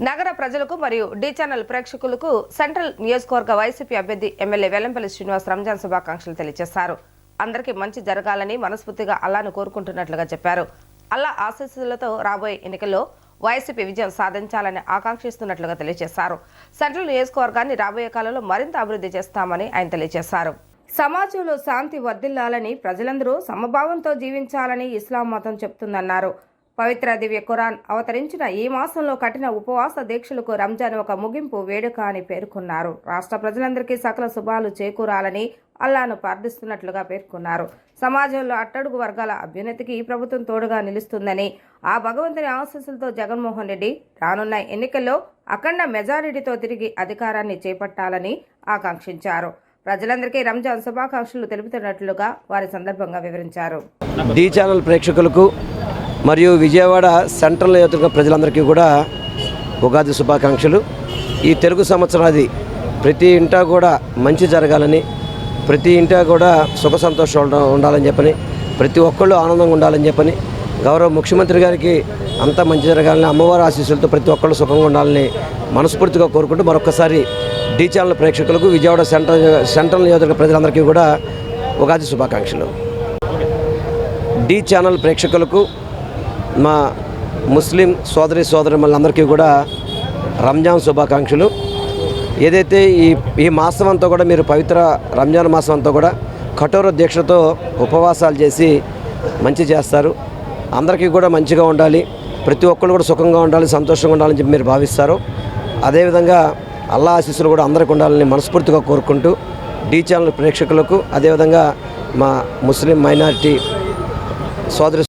నగర ప్రజలకు మరియు డి ఛానల్ ప్రేక్షకులకు సెంట్రల్ నియోజకవర్గ వైసీపీ అభ్యర్థి ఎమ్మెల్యే వెల్లంపల్లి శ్రీనివాస్ రంజాన్ శుభాకాంక్షలు తెలియజేశారు. అందరికీ మంచి జరగాలని మనస్ఫూర్తిగా అల్లాను కోరుకుంటున్నట్లుగా చెప్పారు. అల్లా ఆశీస్సులతో రాబోయే ఎన్నికల్లో వైసీపీ విజయం సాధించాలని ఆకాంక్షిస్తున్నట్లుగా తెలియజేశారు. సెంట్రల్ నియోజకవర్గాన్ని రాబోయే కాలంలో మరింత అభివృద్ధి చేస్తామని ఆయన తెలియజేశారు. సమాజంలో శాంతి వర్ధిల్లాలని, ప్రజలందరూ సమభావంతో జీవించాలని ఇస్లాం మతం చెప్తుందన్నారు. పవిత్ర దివ్య ఖురాన్ అవతరించిన ఈ మాసంలో కఠిన ఉపవాస దీక్షలకు రంజాన్ ఒక ముగింపు వేడుక అని పేర్కొన్నారు. రాష్ట్ర ప్రజలందరికీ సకల శుభాలు చేకూరాలని అల్లాను ప్రార్థిస్తున్నట్లుగా పేర్కొన్నారు. సమాజంలో అట్టడుగు వర్గాల అభ్యున్నతికి ప్రభుత్వం తోడుగా నిలుస్తుందని, ఆ భగవంతుని ఆశీస్సులతో జగన్మోహన్ రెడ్డి రానున్న ఎన్నికల్లో అఖండ మెజారిటీతో తిరిగి అధికారాన్ని చేపట్టాలని ఆకాంక్షించారు. ప్రజలందరికీ రంజాన్ శుభాకాంక్షలు తెలుపుతున్నట్లుగా వారి సందర్భంగా వివరించారు. డి ఛానల్ ప్రేక్షకులకు మరియు విజయవాడ సెంట్రల్ నియోజకవర్గ ప్రజలందరికీ కూడా ఉగాది శుభాకాంక్షలు. ఈ తెలుగు సంవత్సరాది ప్రతి ఇంటా కూడా మంచి జరగాలని, ప్రతి ఇంటా కూడా సుఖ సంతోషం ఉండాలని చెప్పని, ప్రతి ఒక్కళ్ళు ఆనందంగా ఉండాలని చెప్పని, గౌరవ ముఖ్యమంత్రి గారికి అంతా మంచి జరగాలని, అమ్మవారి ఆశీస్సులతో ప్రతి ఒక్కళ్ళు సుఖంగా ఉండాలని మనస్ఫూర్తిగా కోరుకుంటూ మరొకసారి డి ఛానల్ ప్రేక్షకులకు, విజయవాడ సెంట్రల్ నియోజకవర్గ ప్రజలందరికీ కూడా ఉగాది శుభాకాంక్షలు. డి ఛానల్ ప్రేక్షకులకు, మా ముస్లిం సోదరిమణులందరికీ కూడా రంజాన్ శుభాకాంక్షలు. ఏదైతే ఈ మాసం అంతా కూడా మీరు పవిత్ర రంజాన్ మాసం అంతా కూడా కఠోర దీక్షతో ఉపవాసాలు చేసి మంచి చేస్తారు. అందరికీ కూడా మంచిగా ఉండాలి, ప్రతి ఒక్కళ్ళు కూడా సుఖంగా ఉండాలి, సంతోషంగా ఉండాలని చెప్పి మీరు భావిస్తారు. అదేవిధంగా అల్లా ఆశీస్సులు కూడా అందరికీ ఉండాలని మనస్ఫూర్తిగా కోరుకుంటూ డి ఛానల్ ప్రేక్షకులకు, అదేవిధంగా మా ముస్లిం మైనారిటీ సోదరి